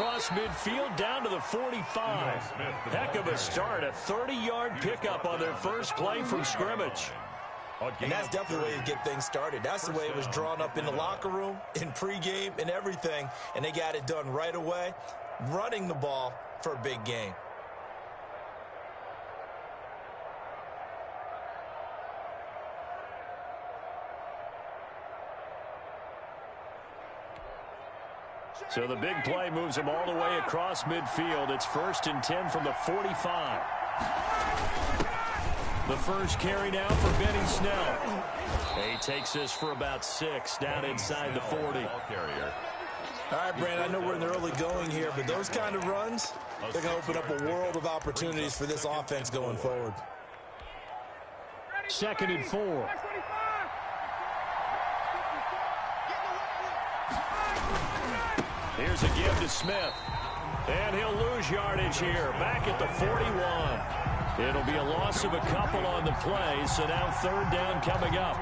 across midfield down to the 45. Heck of a start, a 30-yard pickup on their first play from scrimmage. And that's definitely the way to get things started. That's the way it was drawn up in the locker room, in pregame, and everything. And they got it done right away, running the ball for a big game. So the big play moves him all the way across midfield. It's 1st and 10 from the 45. The first carry now for Benny Snell. He takes this for about 6 down inside the 40. All right, Brandon, I know we're in the early going here, but those kind of runs, they're going to open up a world of opportunities for this offense going forward. 2nd and 4. Here's a give to Smith. And he'll lose yardage here. Back at the 41. It'll be a loss of a couple on the play, so now 3rd down coming up.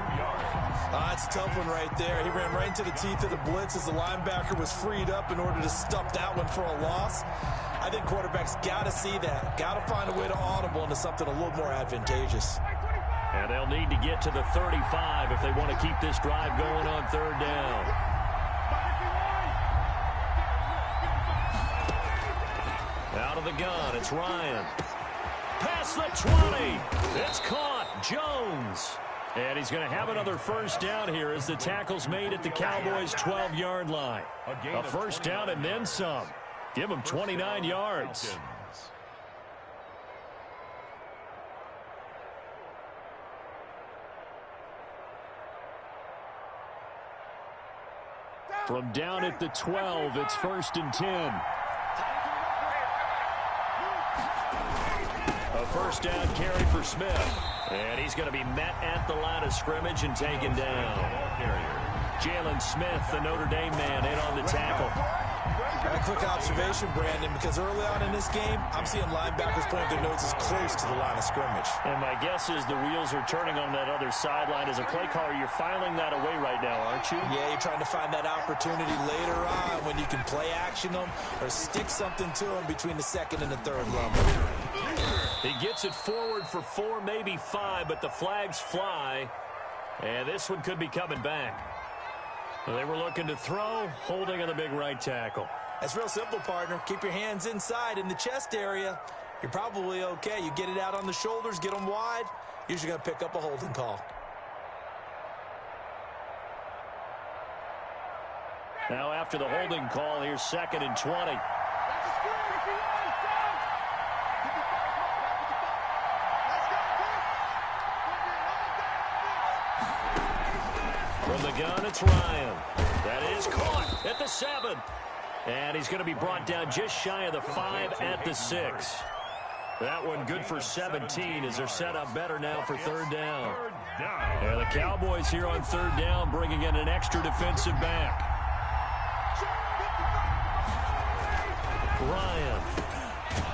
That's a tough one right there. He ran right into the teeth of the blitz as the linebacker was freed up in order to stuff that one for a loss. I think quarterbacks got to see that. Got to find a way to audible into something a little more advantageous. And they'll need to get to the 35 if they want to keep this drive going on 3rd down. Out of the gun, it's Ryan. Past the 20. It's caught. Jones. And he's going to have another 1st down here as the tackle's made at the Cowboys' 12-yard line. A 1st down and then some. Give him 29 yards. From down at the 12, it's 1st and 10. A 1st down carry for Smith. And he's going to be met at the line of scrimmage and taken down. Jalen Smith, the Notre Dame man, in on the tackle. A quick observation, Brandon, because early on in this game, I'm seeing linebackers point their noses close to the line of scrimmage. And my guess is the wheels are turning on that other sideline. As a play caller, you're filing that away right now, aren't you? Yeah, you're trying to find that opportunity later on when you can play action them or stick something to them between the 2nd and the 3rd level. He gets it forward for 4, maybe 5, but the flags fly. And this one could be coming back. They were looking to throw, holding on the big right tackle. That's real simple, partner. Keep your hands inside in the chest area. You're probably okay. You get it out on the shoulders, get them wide. Usually going to pick up a holding call. Now after the holding call, here's 2nd and 20. From the gun, it's Ryan. That is caught at the 7. And he's going to be brought down just shy of the 5 at the 6. That one good for 17 as they're set up better now for 3rd down. And the Cowboys here on 3rd down bringing in an extra defensive back. Ryan.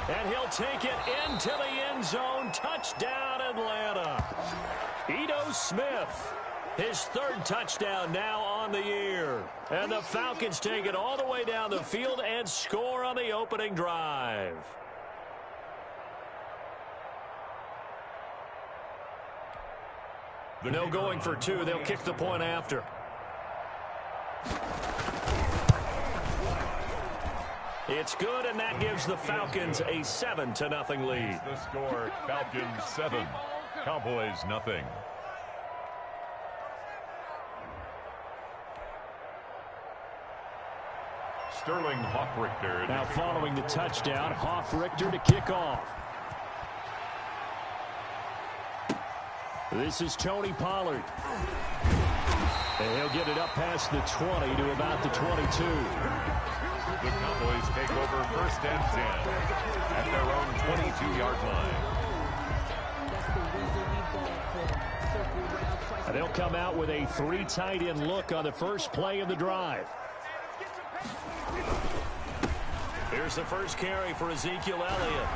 And he'll take it into the end zone. Touchdown, Atlanta. Ito Smith. His 3rd touchdown now on the year. And the Falcons take it all the way down the field and score on the opening drive. No going for 2. They'll kick the point after. It's good, and that gives the Falcons a 7-0 lead. The score, Falcons 7, Cowboys 0. Sterling Hoffrichter. Now following the touchdown, Hoffrichter to kick off. This is Tony Pollard. And he'll get it up past the 20 to about the 22. The Cowboys take over 1st and 10 at their own 22-yard line. And they'll come out with a 3 tight end look on the first play of the drive. Here's the first carry for Ezekiel Elliott.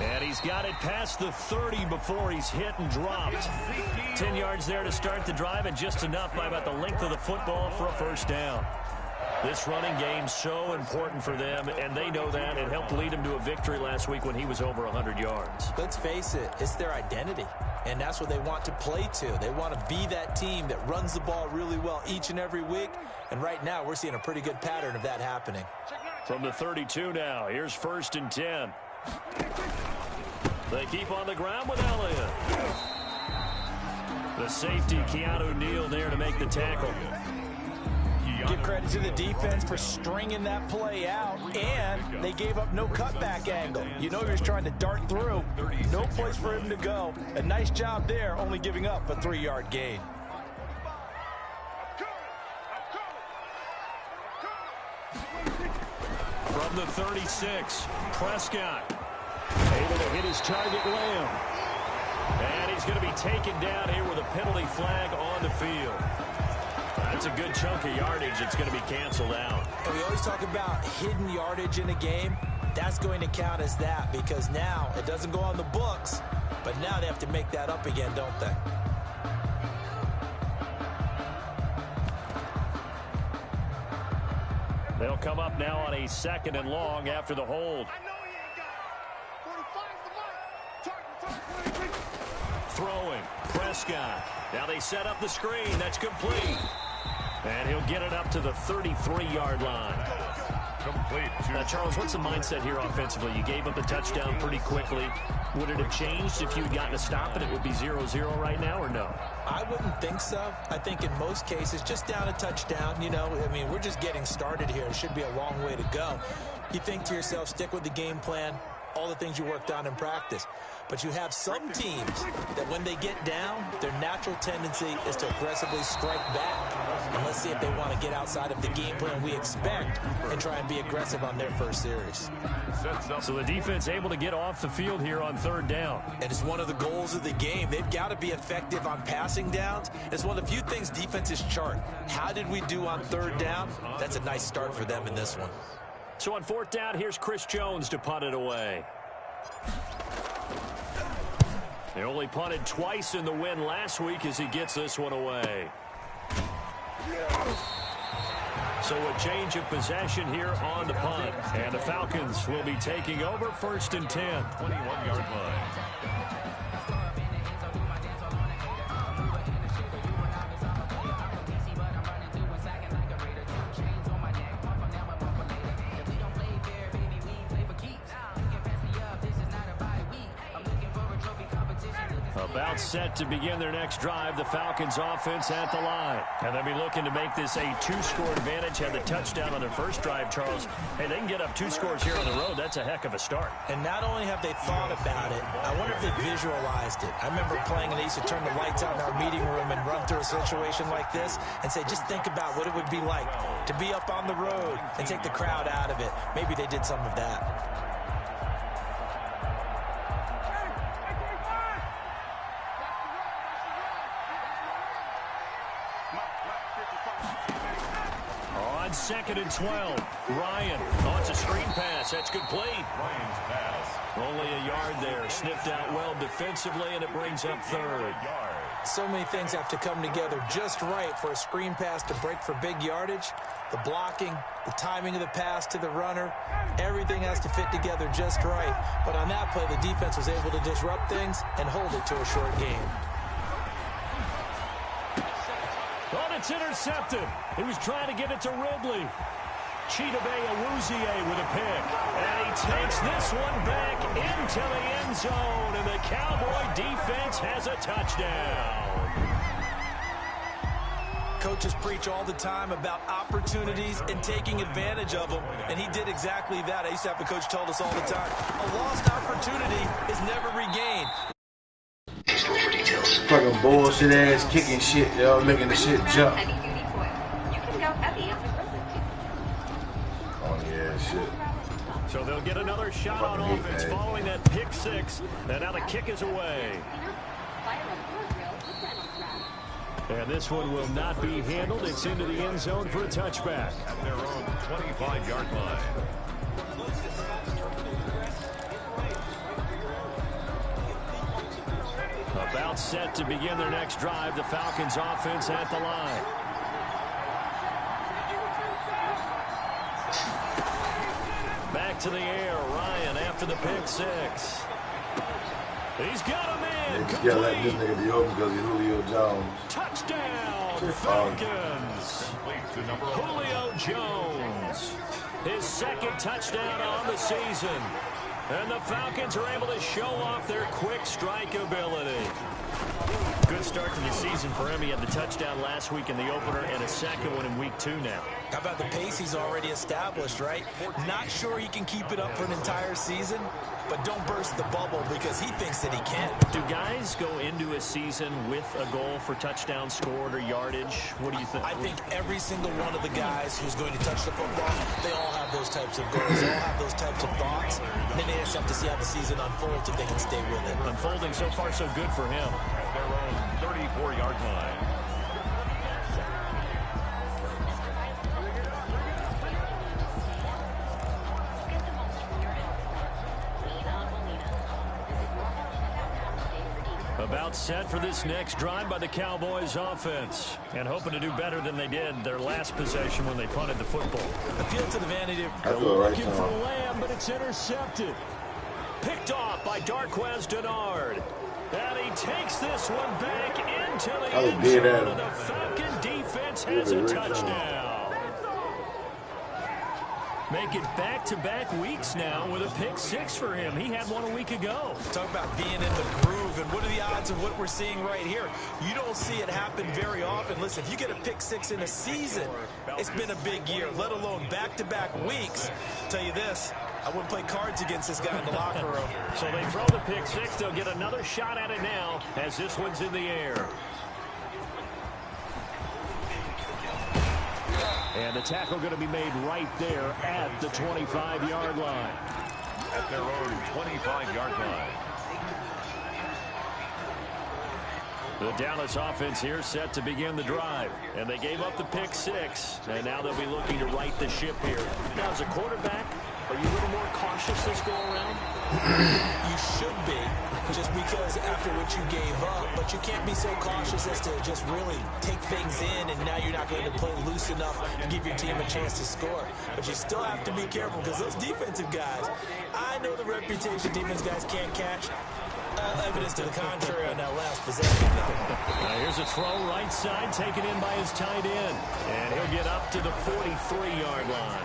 And he's got it past the 30 before he's hit and dropped. 10 yards there to start the drive, and just enough by about the length of the football for a 1st down. This running game so important for them, and they know that. It helped lead them to a victory last week when he was over 100 yards. Let's face it, it's their identity, and that's what they want to play to. They want to be that team that runs the ball really well each and every week, and right now we're seeing a pretty good pattern of that happening. From the 32 now, here's 1st and 10. They keep on the ground with Elliott. The safety, Keanu Neal, there to make the tackle. Give credit to the defense for stringing that play out, and they gave up no cutback angle. You know he was trying to dart through. No place for him to go. A nice job there, only giving up a 3-yard gain. From the 36, Prescott able to hit his target, Lamb. And he's going to be taken down here with a penalty flag on the field. That's a good chunk of yardage. It's going to be canceled out. And we always talk about hidden yardage in a game. That's going to count as that because now it doesn't go on the books, but now they have to make that up again, don't they? They'll come up now on a 2nd and long after the hold. Throwing, Prescott. Now they set up the screen. That's complete. And he'll get it up to the 33-yard line. Complete. Now, Charles, what's the mindset here offensively? You gave up a touchdown pretty quickly. Would it have changed if you had gotten a stop and it would be 0-0 right now, or no? I wouldn't think so. I think in most cases, just down a touchdown, you know, I mean, we're just getting started here. It should be a long way to go. You think to yourself, stick with the game plan, all the things you worked on in practice. But you have some teams that when they get down, their natural tendency is to aggressively strike back. And let's see if they want to get outside of the game plan we expect and try and be aggressive on their first series. So the defense able to get off the field here on 3rd down. And it's one of the goals of the game. They've got to be effective on passing downs. It's one of the few things defenses chart. How did we do on 3rd down? That's a nice start for them in this one. So on 4th down, here's Chris Jones to punt it away. They only punted twice in the win last week as he gets this one away. So a change of possession here on the punt. And the Falcons will be taking over 1st and 10. 21-yard line. About set to begin their next drive, the Falcons offense at the line. And they'll be looking to make this a 2-score advantage. Had the touchdown on their first drive, Charles. Hey, they can get up 2 scores here on the road. That's a heck of a start. And not only have they thought about it, I wonder if they visualized it. I remember playing and they used to turn the lights on in our meeting room and run through a situation like this and say, just think about what it would be like to be up on the road and take the crowd out of it. Maybe they did some of that. On 2nd and 12, Ryan. Oh, it's a screen pass. That's complete. Ryan's pass. Only a yard there. Sniffed out well defensively, and it brings up 3rd. So many things have to come together just right for a screen pass to break for big yardage. The blocking, the timing of the pass to the runner, everything has to fit together just right. But on that play, the defense was able to disrupt things and hold it to a short game. Oh, it's intercepted. He was trying to get it to Ridley. Chidobe Awuzie with a pick. And he takes this one back into the end zone. And the Cowboy defense has a touchdown. Coaches preach all the time about opportunities and taking advantage of them, and he did exactly that. I used to have a coach told us all the time, a lost opportunity is never regained. Fucking bullshit ass kicking shit, yo, making the shit jump. Oh yeah, shit. So they'll get another shot on offense following that pick 6, and now the kick is away. And this one will not be handled. It's into the end zone for a touchback. At their own 25-yard line. About set to begin their next drive. The Falcons offense at the line. to the air. Ryan after the pick six. He's got him in. You gotta let this nigga be open because he's Julio Jones. Touchdown, Falcons. Julio Jones. His second touchdown on the season. And the Falcons are able to show off their quick strike ability. Good start to the season for him. He had the touchdown last week in the opener and a second one in week 2 now. How about the pace he's already established, right? Not sure he can keep it up for an entire season, but don't burst the bubble because he thinks that he can. Do guys go into a season with a goal for touchdown scored or yardage? What do you think? I think every single one of the guys who's going to touch the football, they all have those types of goals. They all have those types of thoughts. And then they just have to see how the season unfolds if they can stay with it. Unfolding so far so good for him. At their own 34-yard line. About set for this next drive by the Cowboys offense. And hoping to do better than they did their last possession when they punted the football. Appeal to the vanity. Looking for Lamb, but it's intercepted. Picked off by Darquez Denard. And he takes this one back into the end zone, and the Falcon defense has a touchdown. Make it back-to-back weeks now with a pick six for him. He had one a week ago. Talk about being in the groove, and what are the odds of what we're seeing right here? You don't see it happen very often. Listen, if you get a pick six in a season, it's been a big year, let alone back-to-back weeks. I'll tell you this, I wouldn't play cards against this guy in the locker room. So they throw the pick six. They'll get another shot at it now as this one's in the air. And the tackle going to be made right there at the 25-yard line. At their own 25-yard line. The Dallas offense here set to begin the drive. And they gave up the pick six. And now they'll be looking to right the ship here. Now, as a quarterback, are you a little more cautious this go-around? You should be, just because after what you gave up. But you can't be so cautious as to just really take things in, and now you're not going to play loose enough to give your team a chance to score. But you still have to be careful because those defensive guys, I know the reputation defense guys can't catch. Evidence to the contrary on that last possession. Now here's a throw right side taken in by his tight end. And he'll get up to the 43-yard line.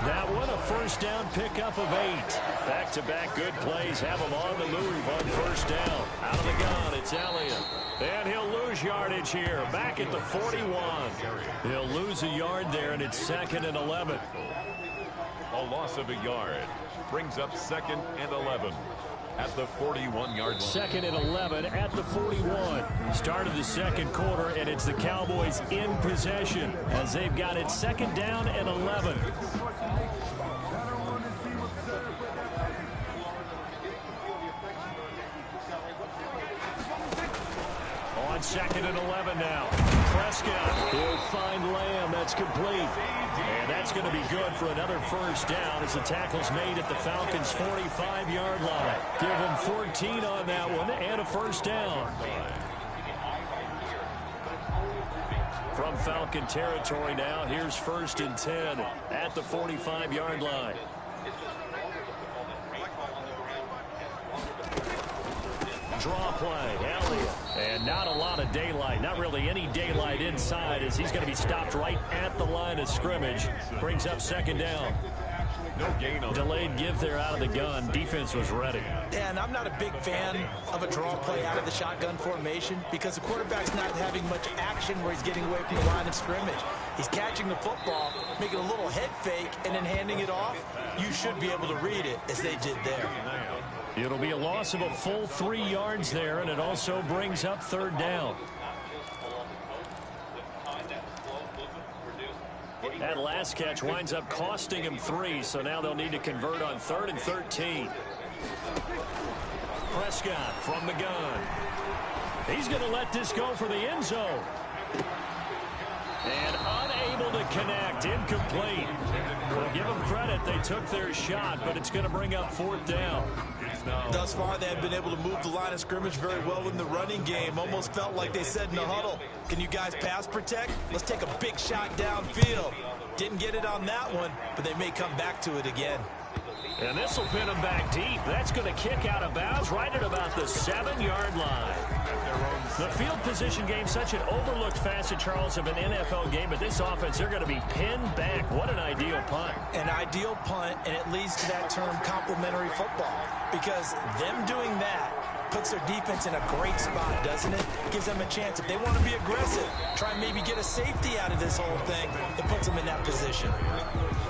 That one a first down pickup of 8. Back-to-back good plays have him on the move on first down. Out of the gun, it's Elliott. And he'll lose yardage here. Back at the 41. He'll lose a yard there, and it's 2nd and 11. A loss of a yard brings up 2nd and 11. At the 41-yard line. 2nd and 11 at the 41. Start of the second quarter, and it's the Cowboys in possession as they've got it 2nd down and 11. On 2nd and 11 now. Prescott will find Lamb. That's complete. And that's going to be good for another first down as the tackle's made at the Falcons' 45-yard line. Give them 14 on that one and a first down. From Falcon territory now, here's 1st and 10 at the 45-yard line. Draw play, Elliott. And not a lot of daylight, not really any daylight inside as he's going to be stopped right at the line of scrimmage. Brings up 2nd down. No gain on Delayed give there out of the gun. Defense was ready. Yeah, and I'm not a big fan of a draw play out of the shotgun formation because the quarterback's not having much action where he's getting away from the line of scrimmage. He's catching the football, making a little head fake, and then handing it off. You should be able to read it as they did there. It'll be a loss of a full 3 yards there, and it also brings up 3rd down. That last catch winds up costing him 3, so now they'll need to convert on 3rd and 13. Prescott from the gun. He's going to let this go for the end zone. And unable to connect, incomplete. We'll give them credit, they took their shot, but it's going to bring up 4th down. Thus far, they have been able to move the line of scrimmage very well in the running game. Almost felt like they said in the huddle, can you guys pass protect? Let's take a big shot downfield. Didn't get it on that one, but they may come back to it again. And this will pin him back deep. That's going to kick out of bounds right at about the 7-yard line. The field position game, such an overlooked facet, Charles, of an NFL game. But this offense, they're going to be pinned back. What an ideal punt. An ideal punt, and it leads to that term complementary football. Because them doing that puts their defense in a great spot, doesn't it? Gives them a chance. If they want to be aggressive, try and maybe get a safety out of this whole thing, it puts them in that position.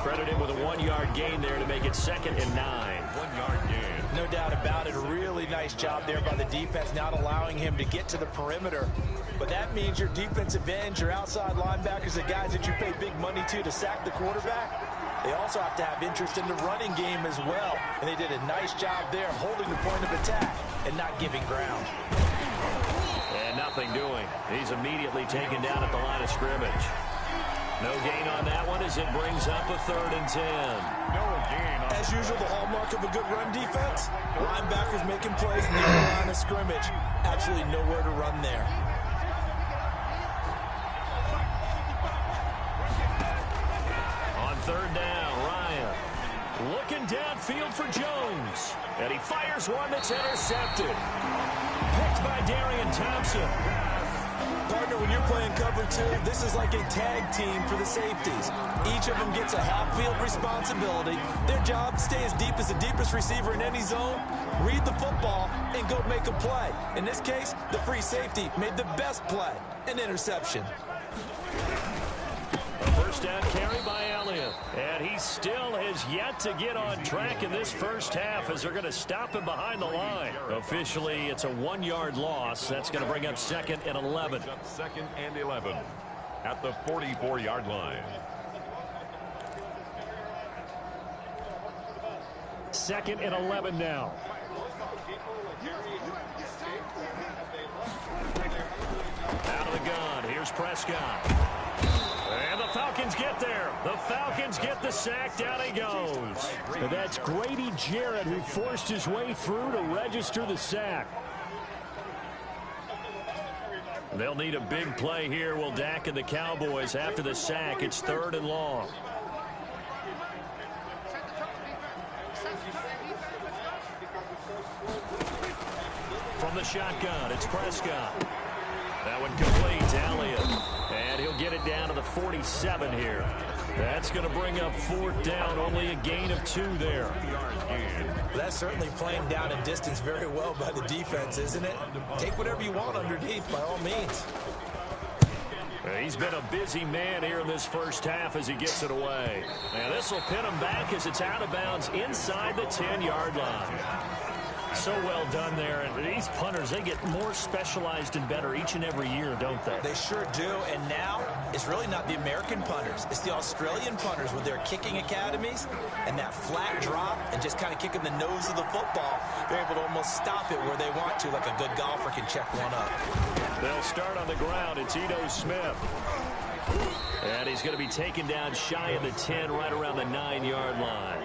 Credit him with a 1-yard gain there to make it 2nd and 9. 1-yard gain. No doubt about it. A really nice job there by the defense, not allowing him to get to the perimeter. But that means your defensive ends, your outside linebackers, the guys that you pay big money to sack the quarterback, they also have to have interest in the running game as well. And they did a nice job there holding the point of attack and not giving ground. And nothing doing. He's immediately taken down at the line of scrimmage. No gain on that one as it brings up a 3rd and 10. No gain. As usual, the hallmark of a good run defense, linebackers making plays near the line of scrimmage. Absolutely nowhere to run there. On 3rd down, Ryan looking downfield for Jones. And he fires one that's intercepted. Picked by Darian Thompson. Partner, when you're playing cover 2, this is like a tag team for the safeties. Each of them gets a half-field responsibility. Their job, stay as deep as the deepest receiver in any zone, read the football, and go make a play. In this case, the free safety made the best play, an interception. A 1st down carry by Elliott. And he still has yet to get on track in this first half as they're going to stop him behind the line. Officially, it's a 1-yard loss. That's going to bring up 2nd and 11. 2nd and 11 at the 44-yard line. 2nd and 11 now. Out of the gun. Here's Prescott. And the Falcons get there. The Falcons get the sack. Down he goes. And that's Grady Jarrett who forced his way through to register the sack. They'll need a big play here, will Dak and the Cowboys. After the sack, it's 3rd and long. From the shotgun, it's Prescott. That one complete to Elliott. And he'll get it down to the 47 here. That's going to bring up 4th down. Only a gain of 2 there. That's certainly playing down a distance very well by the defense, isn't it? Take whatever you want underneath, by all means. He's been a busy man here in this first half as he gets it away. And this will pin him back as it's out of bounds inside the 10-yard line. So well done there. And these punters, they get more specialized and better each and every year, don't they? They sure do. And now it's really not the American punters. It's the Australian punters with their kicking academies and that flat drop and just kind of kicking the nose of the football. They're able to almost stop it where they want to, like a good golfer can check one up. They'll start on the ground. It's Ito Smith. And he's going to be taken down shy of the 10, right around the 9-yard line.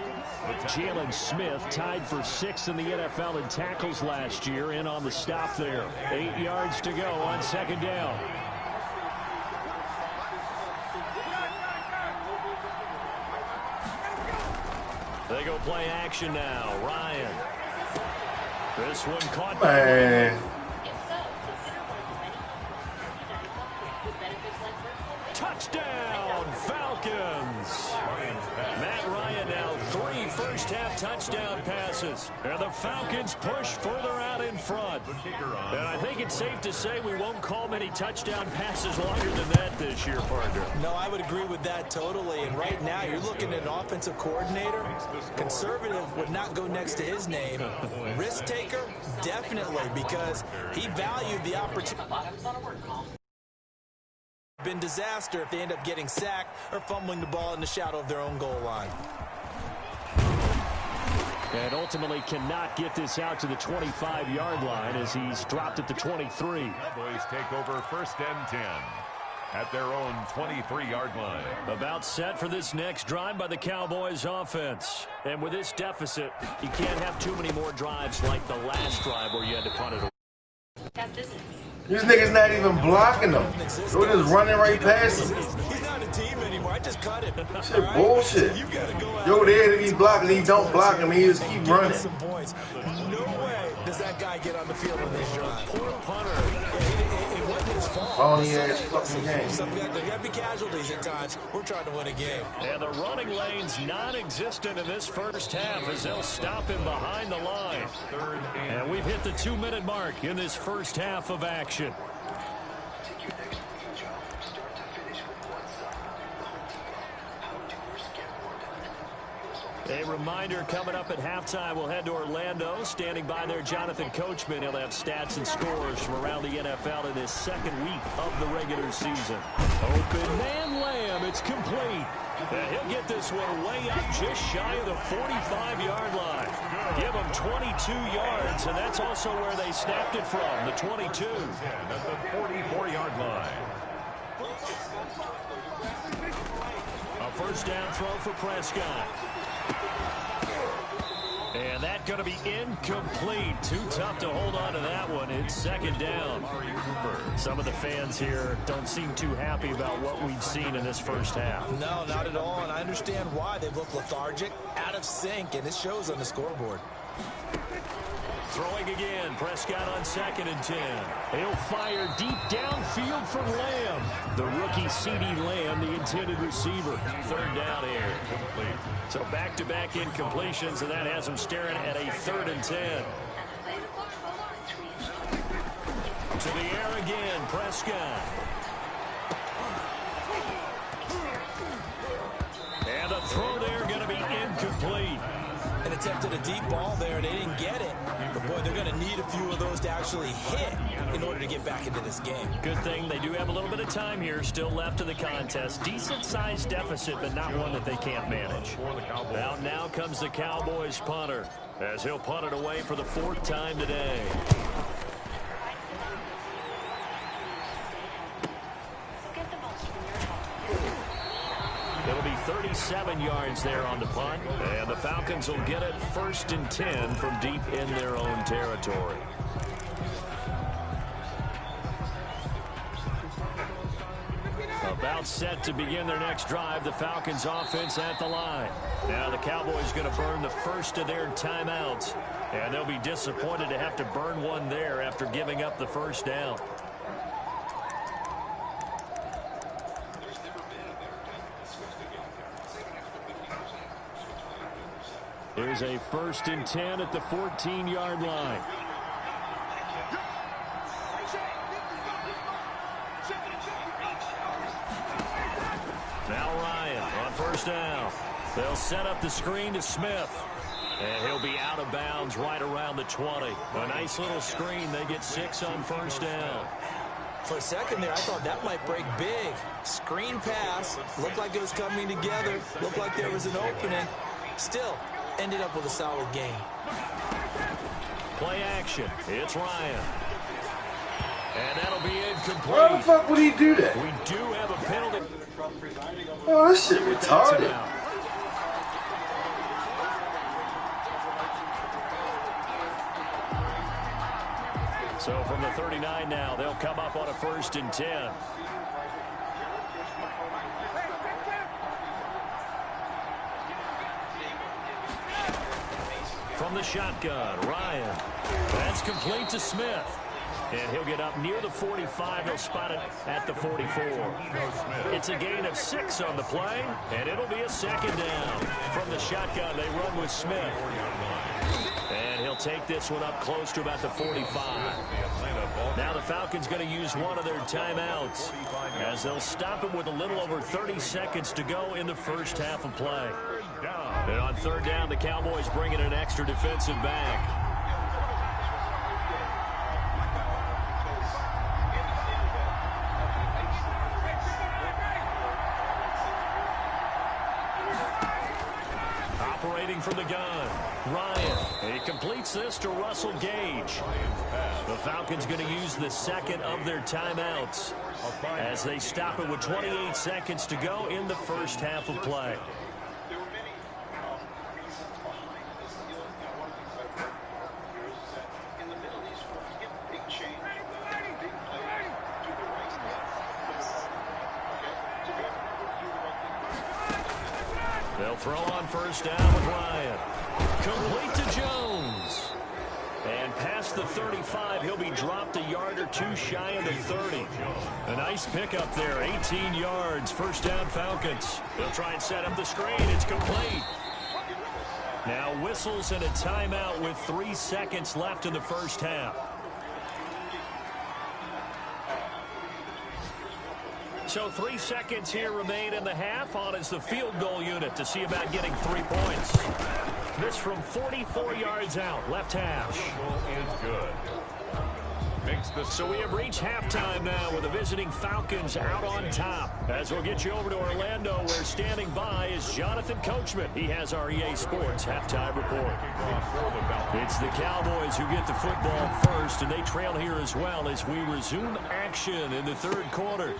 Jalen Smith tied for 6th in the NFL in tackles last year, in on the stop there. 8 yards to go on 2nd down. They go play action now. Ryan. This one caught by touchdown, Falcons. Matt Ryan now 3 first-half touchdown passes. And the Falcons push further out in front. And I think it's safe to say we won't call many touchdown passes longer than that this year, partner. No, I would agree with that totally. And right now, you're looking at an offensive coordinator. Conservative would not go next to his name. Risk taker, definitely, because he valued the opportunity. Been disaster if they end up getting sacked or fumbling the ball in the shadow of their own goal line. And ultimately cannot get this out to the 25-yard line as he's dropped at the 23. Boys take over 1st and 10 at their own 23-yard line. About set for this next drive by the Cowboys offense. And with this deficit, you can't have too many more drives like the last drive where you had to punt it away. These niggas not even blocking them. They're just running right past them. He's not a team anymore. I just cut him. Shit, right? Bullshit. You gotta go out. Yo, there he blocking, he don't block him, he just keep running. Some points. No way does that guy get on the field on this drive. Poor punter. It wasn't his fault. Only ass fucking game. There got to be casualties at times. We're trying to win a game. And the running lane's non-existent in this first half as they'll stop him behind the line. And we've hit the 2-minute mark in this first half of action. A reminder, coming up at halftime, we'll head to Orlando. Standing by there, Jonathan Coachman. He'll have stats and scores from around the NFL in his second week of the regular season. Open man Lamb, it's complete. And he'll get this one way up just shy of the 45-yard line. Give him 22 yards, and that's also where they snapped it from, the 22. At the 44-yard line. A first down throw for Prescott. And that's going to be incomplete. Too tough to hold on to that one. It's second down. Some of the fans here don't seem too happy about what we've seen in this first half. No, not at all, and I understand why. They've looked lethargic, out of sync, and it shows on the scoreboard. Throwing again, Prescott on 2nd and 10. He'll fire deep downfield for Lamb. The rookie CeeDee Lamb, the intended receiver. Third down here. So back-to-back incompletions, and that has him staring at a 3rd and 10. To the air again, Prescott. And the throw there going to be incomplete. And attempted a deep ball there, and they didn't get it. But, boy, they're going to need a few of those to actually hit in order to get back into this game. Good thing they do have a little bit of time here still left in the contest. Decent-sized deficit, but not one that they can't manage. Now comes the Cowboys punter as he'll punt it away for the 4th time today. It'll be 37 yards there on the punt, and the Falcons will get it 1st and 10 from deep in their own territory. About set to begin their next drive, the Falcons offense at the line. Now the Cowboys going to burn the first of their timeouts, and they'll be disappointed to have to burn one there after giving up the first down. Here's a 1st and 10 at the 14-yard line. Now Ryan on 1st down. They'll set up the screen to Smith. And he'll be out of bounds right around the 20. A nice little screen. They get 6 on 1st down. For a second there, I thought that might break big. Screen pass. Looked like it was coming together. Looked like there was an opening. Still, ended up with a solid game. Play action. It's Ryan. And that'll be incomplete. Why the fuck would he do that? We do have a penalty. Oh, this shit retarded. So from the 39 now, they'll come up on a 1st and 10. From the shotgun, Ryan. That's complete to Smith. And he'll get up near the 45. He'll spot it at the 44. It's a gain of 6 on the play, and it'll be a 2nd down. From the shotgun, they run with Smith. And he'll take this one up close to about the 45. Now the Falcons going to use one of their timeouts as they'll stop him with a little over 30 seconds to go in the first half of play. And on 3rd down, the Cowboys bring in an extra defensive back. Operating from the gun, Ryan. He completes this to Russell Gage. The Falcons going to use the 2nd of their timeouts as they stop it with 28 seconds to go in the first half of play. They'll throw on first down with Ryan. Complete to Jones. And past the 35, he'll be dropped a yard or two shy of the 30. A nice pickup there, 18 yards, first down Falcons. They'll try and set up the screen. It's complete. Now whistles and a timeout with 3 seconds left in the first half. So 3 seconds here remain in the half. On is the field goal unit to see about getting 3 points. This from 44 yards out, left hash. Is good. So we have reached halftime now with the visiting Falcons out on top. As we'll get you over to Orlando, where standing by is Jonathan Coachman. He has our EA Sports halftime report. It's the Cowboys who get the football first, and they trail here as well as we resume action in the third quarter.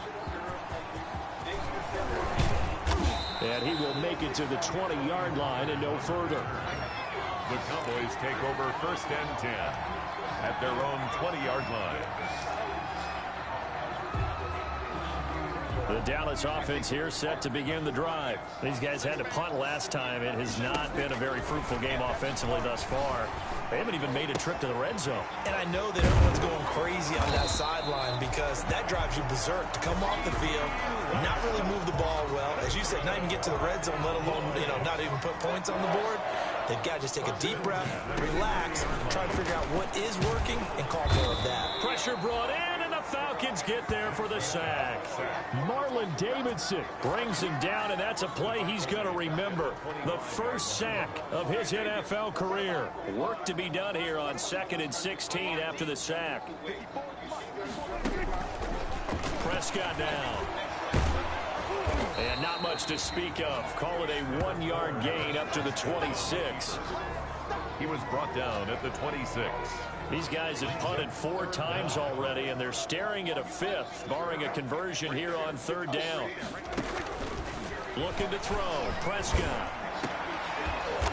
And he will make it to the 20-yard line and no further. The Cowboys take over first and 10 at their own 20-yard line. The Dallas offense here set to begin the drive. These guys had to punt last time. It has not been a very fruitful game offensively thus far. They haven't even made a trip to the red zone. And I know that everyone's going crazy on that sideline because that drives you berserk to come off the field, not really move the ball well. As you said, not even get to the red zone, let alone, not even put points on the board. They've got to just take a deep breath, relax, try to figure out what is working, and call more of that. Pressure brought in, and the Falcons get there for the sack. Marlon Davidson brings him down, and that's a play he's going to remember. The first sack of his NFL career. Work to be done here on 2nd and 16 after the sack. Prescott now. And not much to speak of. Call it a 1-yard gain up to the 26. He was brought down at the 26. These guys have punted 4 times already, and they're staring at a 5th, barring a conversion here on 3rd down. Looking to throw. Prescott.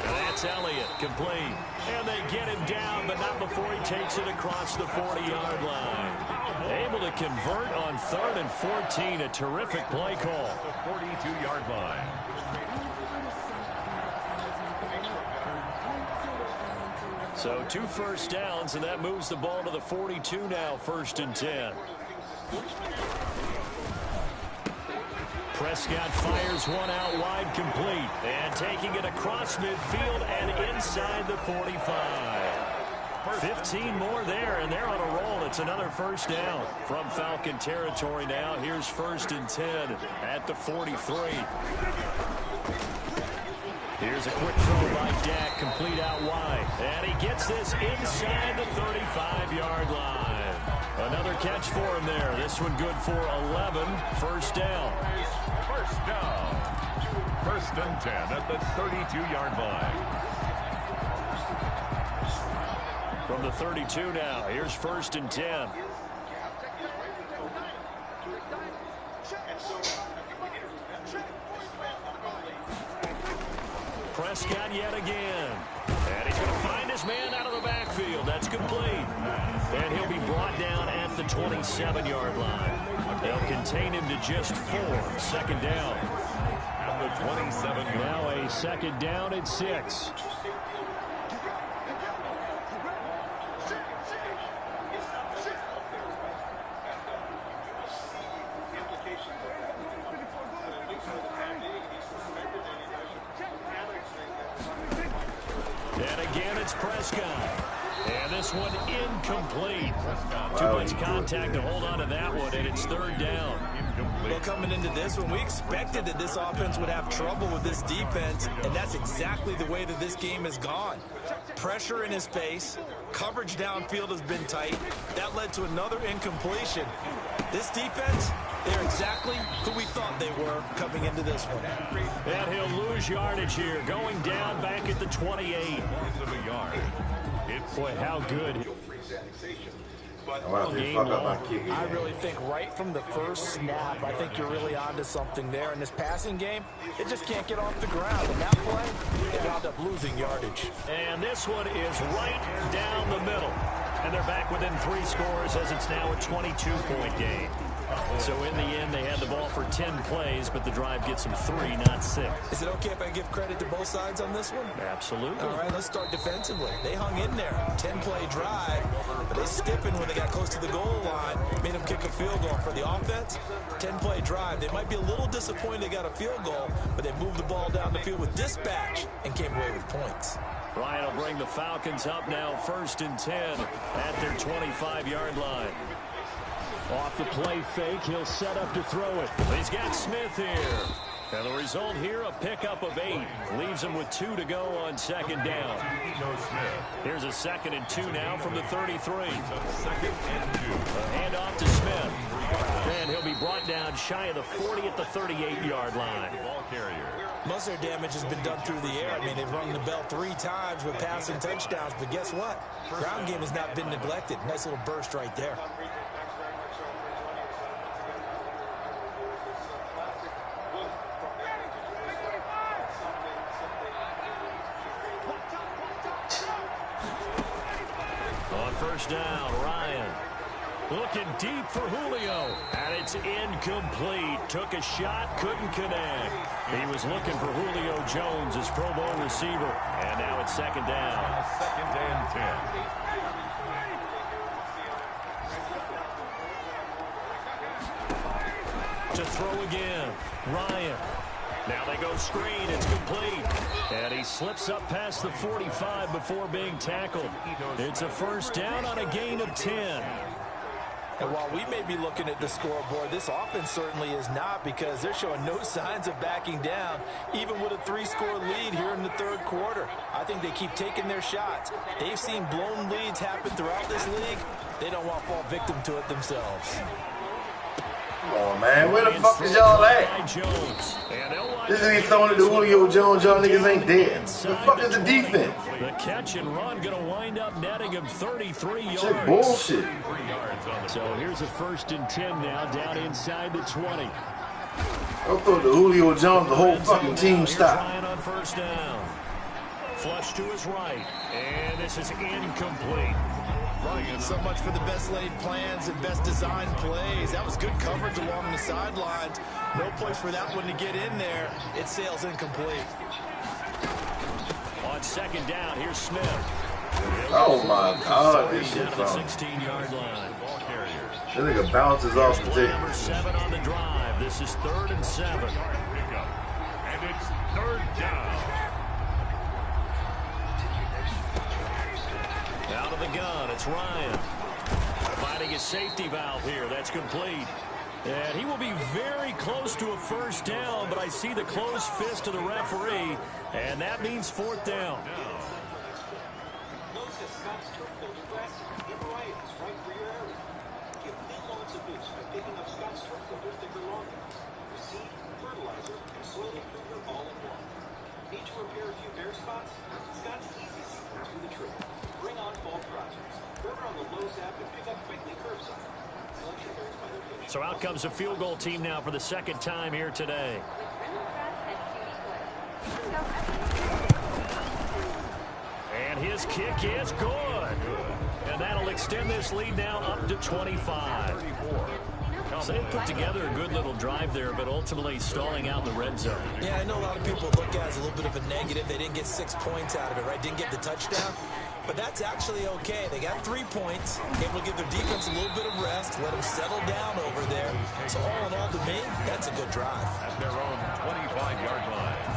And that's Elliott, complete. And they get him down, but not before he takes it across the 40-yard line. Able to convert on 3rd and 14. A terrific play call. The 42-yard line. So 2 first downs, and that moves the ball to the 42 now, 1st and 10. Prescott fires one out wide, complete. And taking it across midfield and inside the 45. 15 more there, and they're on a roll. It's another first down from Falcon territory now. Here's 1st and 10 at the 43. Here's a quick throw by Dak, complete out wide. And he gets this inside the 35-yard line. Another catch for him there. This one good for 11. First down. First down. 1st and 10 at the 32-yard line. From the 32 now, here's 1st and 10. Prescott yet again. And he's going to find his man out of the backfield. That's complete. And he'll be brought down at the 27-yard line. They'll contain him to just 4. 2nd down. At the 27-yard line. Now a 2nd down at 6. And again, it's Prescott. And this one incomplete. Too much contact to hold on to that one, and it's 3rd down. Well, coming into this one, we expected that this offense would have trouble with this defense, and that's exactly the way that this game has gone. Pressure in his face, coverage downfield has been tight. That led to another incompletion. This defense, they're exactly who we thought they were coming into this one. And he'll lose yardage here, going down back at the 28. Boy, how good. I really think right from the first snap, I think you're really onto something there. In this passing game, it just can't get off the ground. In that play, they wound up losing yardage. And this one is right down the middle. And they're back within 3 scores as it's now a 22-point game. So in the end, they had the ball for 10 plays, but the drive gets them 3, not 6. Is it okay if I give credit to both sides on this one? Absolutely. All right, let's start defensively. They hung in there. 10-play drive, but they stiffened when they got close to the goal line, made them kick a field goal. For the offense, 10-play drive. They might be a little disappointed they got a field goal, but they moved the ball down the field with dispatch and came away with points. Ryan will bring the Falcons up now 1st and 10 at their 25-yard line. Off the play fake, he'll set up to throw it. He's got Smith here. And the result here, a pickup of 8. Leaves him with 2 to go on 2nd down. Here's a 2nd and 2 now from the 33. 2nd and 2. A handoff to Smith. And he'll be brought down shy of the 40 at the 38-yard line. Ball carrier. Most of their damage has been done through the air. I mean, they've rung the bell 3 times with passing touchdowns, but guess what? Ground game has not been neglected. Nice little burst right there. On 1st down, Ryan looking deep for Julio, and it's incomplete. Took a shot, couldn't connect. He was looking for Julio Jones, his Pro Bowl receiver, and now it's 2nd down. 2nd and 10. To throw again, Ryan. Now they go screen, it's complete. And he slips up past the 45 before being tackled. It's a 1st down on a gain of 10. And while we may be looking at the scoreboard, this offense certainly is not, because they're showing no signs of backing down, even with a 3-score lead here in the 3rd quarter. I think they keep taking their shots. They've seen blown leads happen throughout this league. They don't want to fall victim to it themselves. Come on, man. Where the fuck is y'all at? This nigga throwing it to Julio Jones. Y'all niggas ain't dead. The fuck is the defense? The catch and run going to wind up netting him 33 yards. Shit bullshit. So here's a 1st and 10 now, down inside the 20. Don't throw it to Julio Jones. The whole fucking team stop. Ryan on 1st down. Flush to his right. And this is incomplete. So much for the best laid plans and best designed plays. That was good coverage along the sidelines. No place for that one to get in there. It sails incomplete. On 2nd down, here's Smith. Oh my God, this shit down to the from. 16-yard line. Ball carrier. This nigga bounces off the Play tape. number 7 on the drive. This is 3rd and 7. Pickup. And it's 3rd down. Out of the gun, it's Ryan. Finding his safety valve here. That's complete. And he will be very close to a 1st down, but I see the closed fist of the referee, and that means 4th down. So out comes a field goal team now for the 2nd time here today. And his kick is good. And that'll extend this lead now up to 25. So they put together a good little drive there, but ultimately stalling out the red zone. Yeah, I know a lot of people look at it as a little bit of a negative. They didn't get 6 points out of it, right? Didn't get the touchdown. But that's actually okay. They got 3 points, able to give their defense a little bit of rest, let them settle down over there. So all in all, to me, that's a good drive. At their own 25-yard line.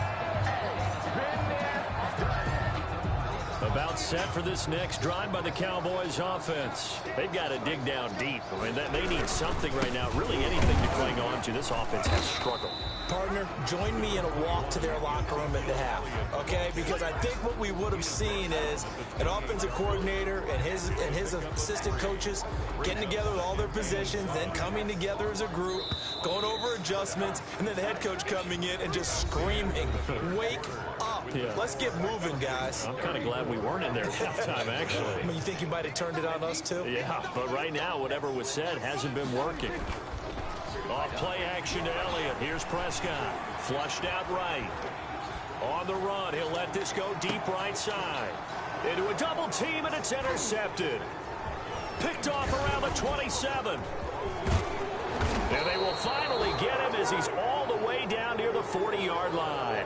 About set for this next drive by the Cowboys offense. They've got to dig down deep. I mean, they need something right now, really anything to cling on to. This offense has struggled. Partner, join me in a walk to their locker room at the half, okay? Because I think what we would have seen is an offensive coordinator and his assistant coaches getting together with all their positions, then coming together as a group, going over adjustments, and then the head coach coming in and just screaming, wake up. Yeah. Let's get moving, guys. I'm kind of glad we weren't in there at halftime, actually. I mean, you think you might have turned it on us, too? Yeah, but right now, whatever was said hasn't been working. Off play action to Elliott. Here's Prescott. Flushed out right. On the run, he'll let this go deep right side. Into a double team, and it's intercepted. Picked off around the 27. And they will finally get him as he's all the way down near the 40-yard line.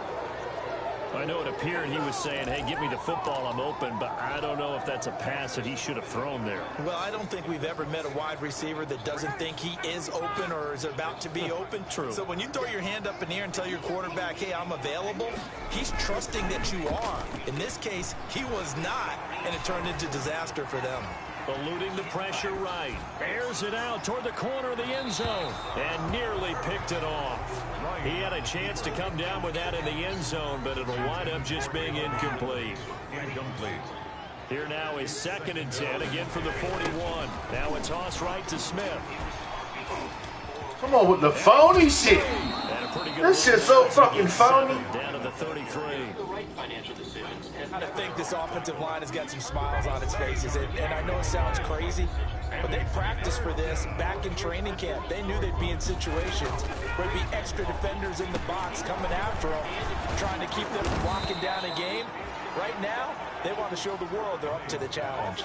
I know it appeared he was saying, hey, give me the football, I'm open, but I don't know if that's a pass that he should have thrown there. Well, I don't think we've ever met a wide receiver that doesn't think he is open or is about to be open. True. So when you throw your hand up in the air and tell your quarterback, hey, I'm available, he's trusting that you are. In this case, he was not, and it turned into disaster for them. Eluding the pressure right. Airs it out toward the corner of the end zone. And nearly picked it off. He had a chance to come down with that in the end zone, but it'll wind up just being incomplete. Here now is 2nd and 10, again from the 41. Now it's tossed right to Smith. Come on with the phony shit. This shit's so fucking phony. Down to the 33. I think this offensive line has got some smiles on its faces, and I know it sounds crazy, but they practiced for this back in training camp. They knew they'd be in situations where there'd be extra defenders in the box coming after them, trying to keep them from locking down a game. Right now, they want to show the world they're up to the challenge.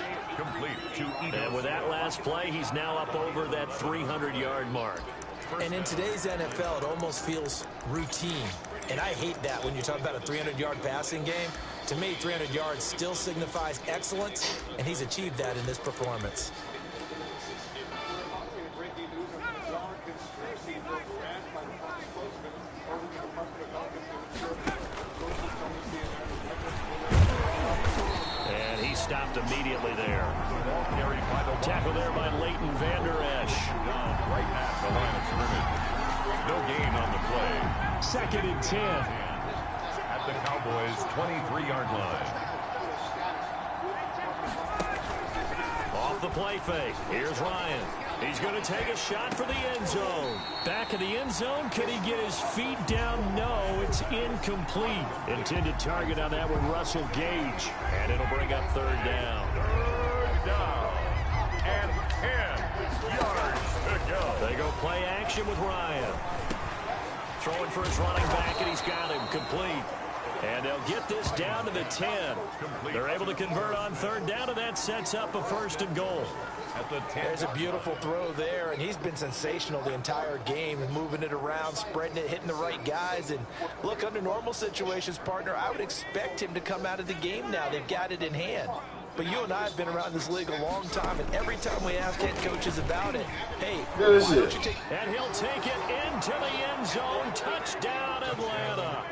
And with that last play, he's now up over that 300-yard mark. And in today's NFL, it almost feels routine. And I hate that when you talk about a 300-yard passing game. To me, 300 yards still signifies excellence, and he's achieved that in this performance. And he stopped immediately there. Tackle there by Leighton Vander Esch. Right at the line of scrimmage. No gain on the play. 2nd and 10. At the Cowboys' 23-yard line. Off the play fake. Here's Ryan. He's going to take a shot for the end zone. Back of the end zone. Can he get his feet down? No, it's incomplete. Intended target on that one, Russell Gage. And it'll bring up 3rd down. 3rd down. And 10 yards to go. They go play action with Ryan. Throwing for his running back, and he's got him complete. And they'll get this down to the 10. They're able to convert on 3rd down, and that sets up a 1st and goal. At the 10. There's a beautiful throw there, and he's been sensational the entire game, and moving it around, spreading it, hitting the right guys. And look, under normal situations, partner, I would expect him to come out of the game now. They've got it in hand. But you and I have been around this league a long time, and every time we ask head coaches about it, hey, why don't you take... And he'll take it into the end zone. Touchdown, Atlanta.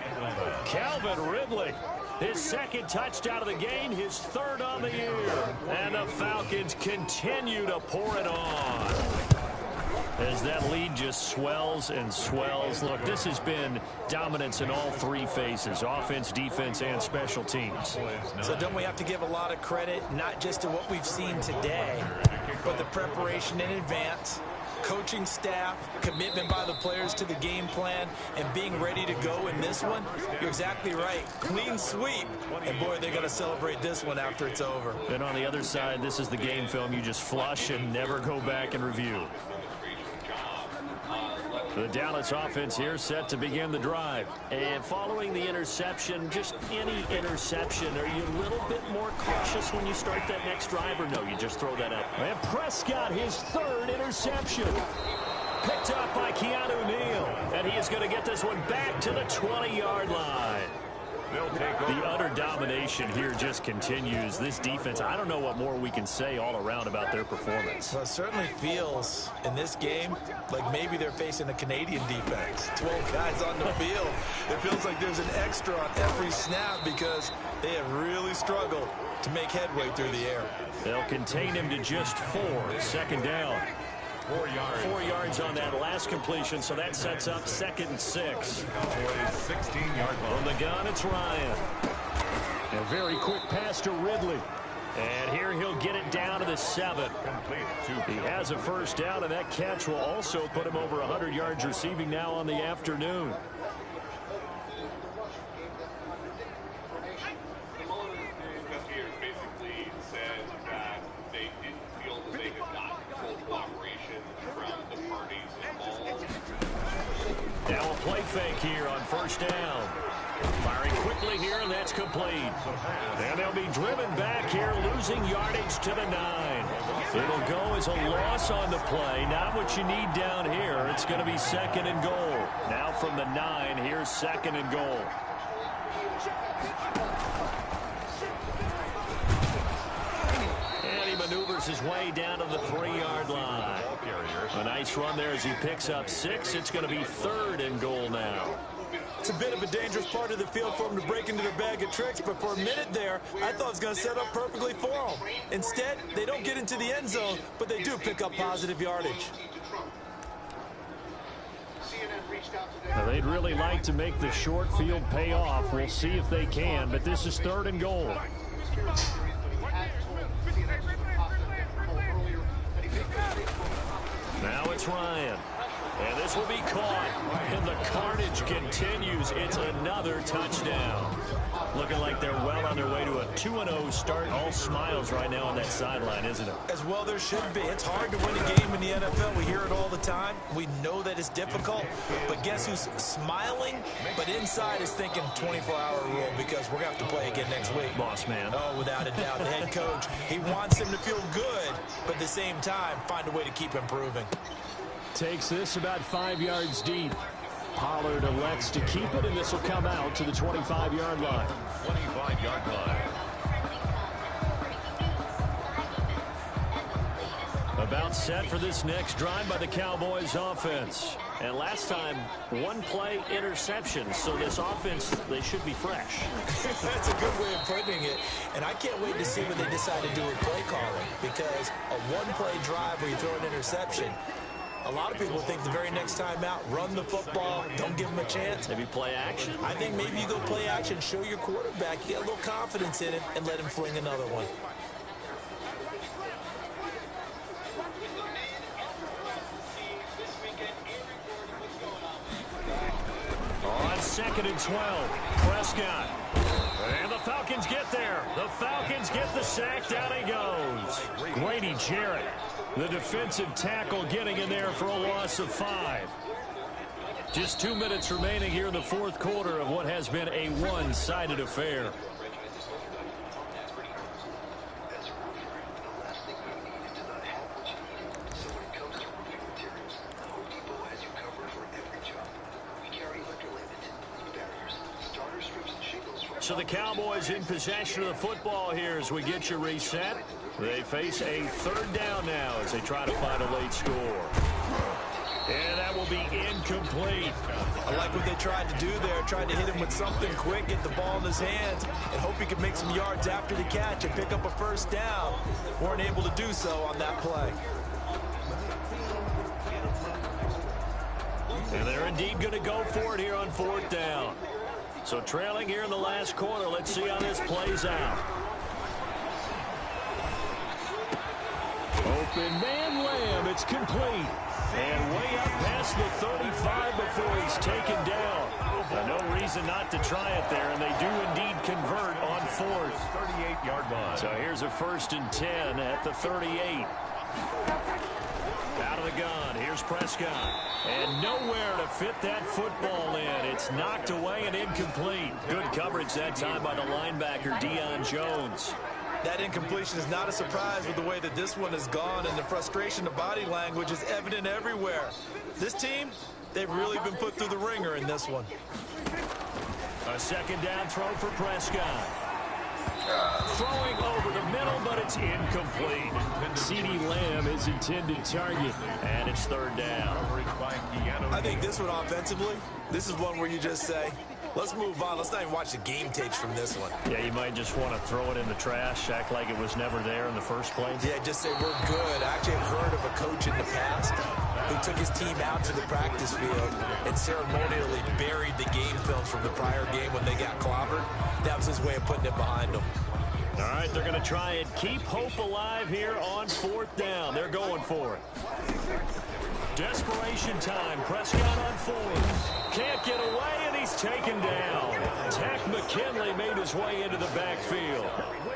Calvin Ridley, his 2nd touchdown of the game, his 3rd on the year. And the Falcons continue to pour it on. As that lead just swells and swells. Look, this has been dominance in all 3 phases, offense, defense, and special teams. So don't we have to give a lot of credit, not just to what we've seen today, but the preparation in advance, coaching staff, commitment by the players to the game plan, and being ready to go in this one? You're exactly right. Clean sweep. And, boy, they're going to celebrate this one after it's over. And on the other side, this is the game film you just flush and never go back and review. The Dallas offense here set to begin the drive. And following the interception, just any interception, are you a little bit more cautious when you start that next drive, or no, you just throw that up? And Prescott, his 3rd interception. Picked up by Keanu Neal. And he is going to get this one back to the 20-yard line. The utter domination here just continues. This defense, I don't know what more we can say all around about their performance. Well, it certainly feels in this game like maybe they're facing a Canadian defense. 12 guys on the field. It feels like there's an extra on every snap because they have really struggled to make headway through the air. They'll contain him to just 4. 2nd down. 4 yards. 4 yards on that last completion, so that sets up 2nd and 6. 16-yard line. From the gun, it's Ryan. A very quick pass to Ridley. And here he'll get it down to the 7. He has a 1st down, and that catch will also put him over 100 yards receiving now on the afternoon. Now a play fake here on 1st down. Firing quickly here, and that's complete. And they'll be driven back here, losing yardage to the 9. It'll go as a loss on the play. Not what you need down here. It's going to be 2nd and goal. Now from the 9, here's 2nd and goal. And he maneuvers his way down to the 3-yard line. A nice run there as he picks up 6. It's going to be 3rd and goal now. It's a bit of a dangerous part of the field for them to break into their bag of tricks, but for a minute there, I thought it was going to set up perfectly for them. Instead, they don't get into the end zone, but they do pick up positive yardage. Now, they'd really like to make the short field pay off. We'll see if they can, but this is 3rd and goal. Now it's Ryan. And this will be caught. And the carnage continues. It's another touchdown. Looking like they're well on their way to a 2-0 start. All smiles right now on that sideline, isn't it? As well there should be. It's hard to win a game in the NFL. We hear it all the time. We know that it's difficult. But guess who's smiling? But inside is thinking 24-hour rule because we're going to have to play again next week. Boss man. Oh, without a doubt. The head coach, he wants him to feel good, but at the same time, find a way to keep improving. Takes this about 5 yards deep. Pollard elects to keep it, and this will come out to the 25-yard line. 25-yard line. About set for this next drive by the Cowboys offense. And last time, 1-play interception. So this offense, they should be fresh. That's a good way of putting it. And I can't wait to see what they decide to do with play calling. Because a 1-play drive where you throw an interception, a lot of people think the very next time out, run the football, don't give them a chance. Maybe play action? I think maybe you go play action, show your quarterback, you get a little confidence in it, and let him fling another one. On 2nd and 12, Prescott. And the Falcons get there. The Falcons get the sack. Down he goes. Grady Jarrett, the defensive tackle, getting in there for a loss of 5. Just 2 minutes remaining here in the 4th quarter of what has been a one-sided affair. So the Cowboys in possession of the football here as we get you reset. They face a 3rd down now as they try to find a late score. And that will be incomplete. I like what they tried to do there. Tried to hit him with something quick, get the ball in his hands, and hope he could make some yards after the catch and pick up a 1st down. Weren't able to do so on that play. And they're indeed going to go for it here on 4th down. So trailing here in the last quarter. Let's see how this plays out. Open man Lamb. It's complete. And way up past the 35 before he's taken down. No reason not to try it there, and they do indeed convert on 4th. 38-yard line. So here's a 1st and 10 at the 38. Out of the gun, here's Prescott. And nowhere to fit that football in. It's knocked away and incomplete. Good coverage that time by the linebacker, Deion Jones. That incompletion is not a surprise with the way that this one has gone, and the frustration of body language is evident everywhere. This team, they've really been put through the ringer in this one. A 2nd down throw for Prescott. Throwing over the middle, but it's incomplete. CeeDee Lamb is intended target, and it's 3rd down. I think this one offensively, this is one where you just say, let's move on. Let's not even watch the game tapes from this one. Yeah, you might just want to throw it in the trash, act like it was never there in the first place. Yeah, just say we're good. I actually have heard of a coach in the past who took his team out to the practice field and ceremonially buried the game films from the prior game when they got clobbered. That was his way of putting it behind them. All right, they're going to try and keep hope alive here on 4th down. They're going for it. Desperation time. Prescott on 4th. Can't get away, and he's taken down. Tack McKinley made his way into the backfield.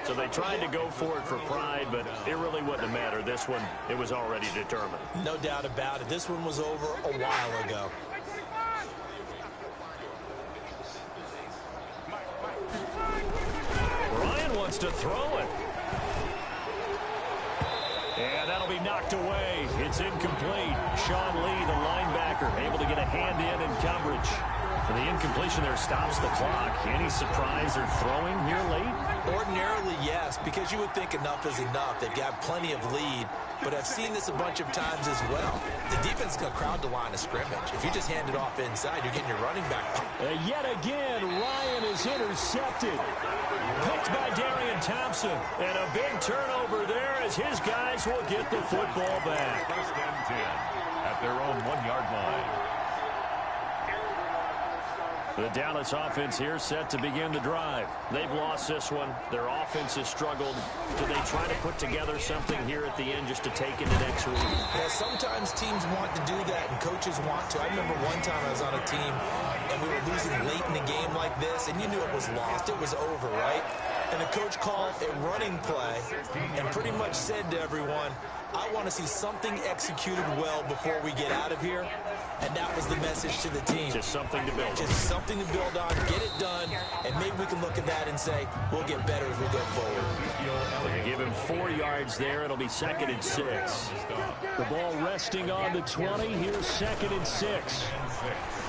So they tried to go for it for pride, but it really wouldn't have mattered. This one, it was already determined. No doubt about it. This one was over a while ago. wants to throw it. And that'll be knocked away. It's incomplete. Sean Lee, the linebacker, able to get a hand in coverage. And the incompletion there stops the clock. Any surprise they're throwing here late? Ordinarily, yes, because you would think enough is enough. They've got plenty of lead, but I've seen this a bunch of times as well. The defense can crowd the line of scrimmage. If you just hand it off inside, you're getting your running back. Yet again, Ryan is intercepted. Picked by Darian Thompson. And a big turnover there as his guys will get the football back. First and 10 at their own 1-yard line. The Dallas offense here set to begin the drive. They've lost this one. Their offense has struggled. Do they try to put together something here at the end just to take into next week? Yeah, sometimes teams want to do that and coaches want to. I remember one time I was on a team and we were losing late in a game like this, and you knew it was lost. It was over, right? And the coach called a running play and pretty much said to everyone, I want to see something executed well before we get out of here. And that was the message to the team. Just something to build on. Just something to build on, get it done, and maybe we can look at that and say, we'll get better as we go forward. They give him 4 yards there. It'll be 2nd and 6. The ball resting on the 20. Here's 2nd and 6.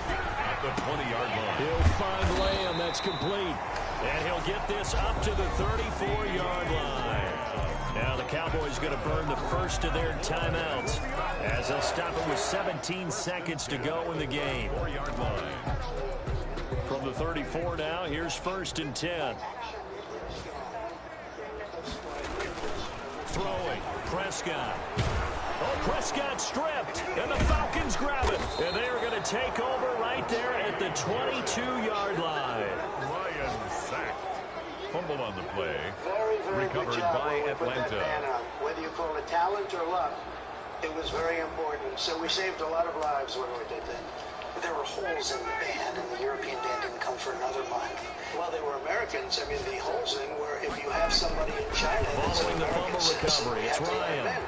At the 20-yard line. He'll find Lamb. That's complete. And he'll get this up to the 34-yard line. Now the Cowboys going to burn the first of their timeouts as they'll stop it with 17 seconds to go in the game. 4-yard line. From the 34 now, here's 1st and 10. Throwing, Prescott. Oh, Prescott stripped, and the Falcons grab it. And they're going to take over right there at the 22-yard line. Ryan sacked. Fumble on the play. Very Recovered good job by when we put that Atlanta. man up. Whether you call it talent or luck, it was very important. So we saved a lot of lives when we did that. But there were holes in the band, and the European band didn't come for another month. Well, they were Americans. I mean, the holes in were if you have somebody in China that's Following the American fumble recovery, it's citizen, you have to let Ryan. them in.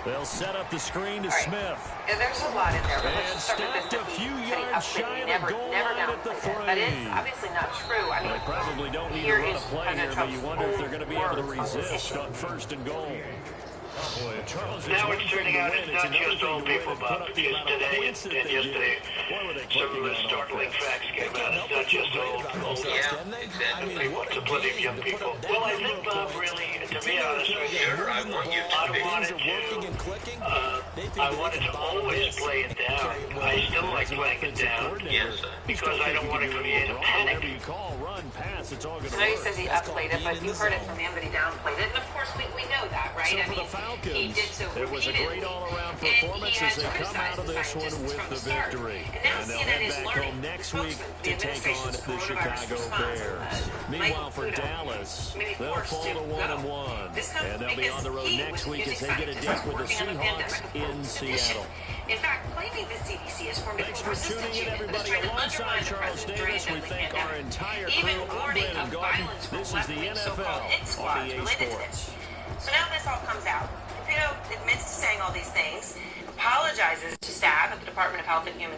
They'll set up the screen to Right. Smith. Yeah, there's a lot in there, but And let's just start with stopped this. a few Pretty yards upset. shy of the Never goal line at the downplayed it. But it's 3. obviously not true. I mean, They probably don't need to here run a is play President here, but you Trump's wonder if they're going to be able to own words on this resist issue. on 1st and goal. Charles, Now it's turning out it's not just old people, Bob, because today and yesterday some startling facts came out. It's not just old people. Yeah, Exactly. It's a plenty of young people. Well, I think, Bob, really, to be honest with you, I wanted to always play it down. I still like playing it down. Yes, because I don't want to create a panic. Whatever you call, run, pass, it's all going to I know he work. says he upplayed it, but you heard it from him that he downplayed it. And of course, we know that, right? So I for the mean, he Falcons, did so it was a great all-around performance as they come out of this one with the victory. And they'll head back home next week to take on the Chicago Bears. Meanwhile, for Dallas, they'll fall to 1-1. And they'll be on the road next week as they get a date with the Seahawks in Seattle. In fact, claiming the CDC has formed a Thanks for tuning in, everybody. Alongside Charles Davis, we thank our entire crew. I'm Brandon Gordon. This is the NFL on EA Sports. So now this all comes out. Pito admits to saying all these things, apologizes to staff at the Department of Health and Human